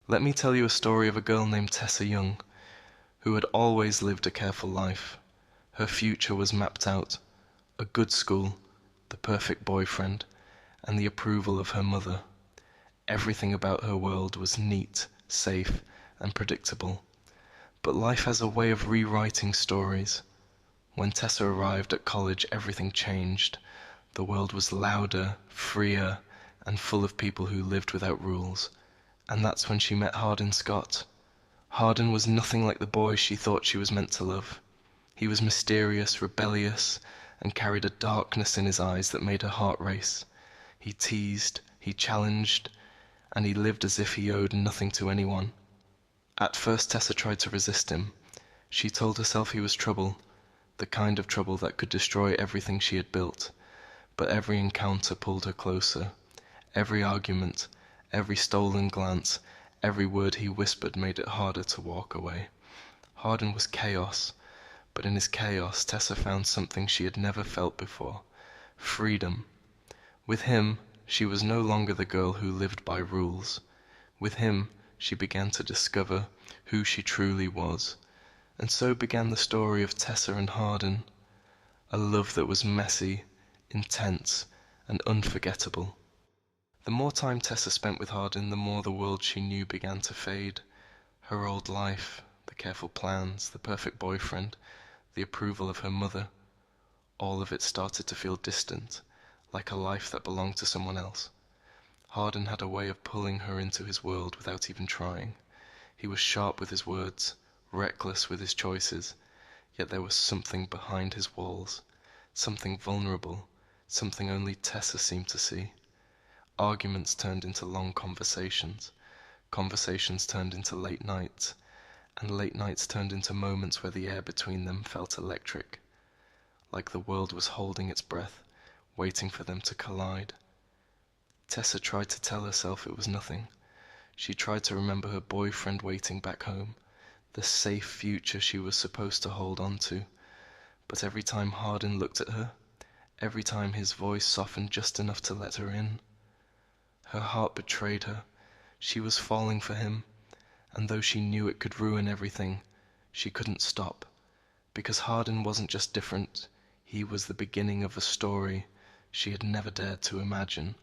Let me tell you a story of a girl named Tessa Young, who had always lived a careful life. Her future was mapped out: a good school, the perfect boyfriend, and the approval of her mother. Everything about her world was neat, safe, and predictable. But life has a way of rewriting stories. When Tessa arrived at college, everything changed. The world was louder, freer, and full of people who lived without rules. And that's when she met Hardin Scott. Hardin was nothing like the boy she thought she was meant to love. He was mysterious, rebellious, and carried a darkness in his eyes that made her heart race. He teased, he challenged, and he lived as if he owed nothing to anyone. At first Tessa tried to resist him. She told herself he was trouble, the kind of trouble that could destroy everything she had built. But every encounter pulled her closer. Every argument, every stolen glance, every word he whispered made it harder to walk away. Hardin was chaos, but in his chaos Tessa found something she had never felt before: freedom. With him, she was no longer the girl who lived by rules. With him, she began to discover who she truly was. And so began the story of Tessa and Hardin, a love that was messy, intense, and unforgettable. The more time Tessa spent with Hardin, the more the world she knew began to fade. Her old life, the careful plans, the perfect boyfriend, the approval of her mother, all of it started to feel distant, like a life that belonged to someone else. Hardin had a way of pulling her into his world without even trying. He was sharp with his words, reckless with his choices, yet there was something behind his walls, something vulnerable, something only Tessa seemed to see. Arguments turned into long conversations, conversations turned into late nights, and late nights turned into moments where the air between them felt electric, like the world was holding its breath, waiting for them to collide. Tessa tried to tell herself it was nothing. She tried to remember her boyfriend waiting back home, the safe future she was supposed to hold on to. But every time Hardin looked at her, every time his voice softened just enough to let her in, her heart betrayed her. She was falling for him, and though she knew it could ruin everything, she couldn't stop. Because Hardin wasn't just different, he was the beginning of a story she had never dared to imagine.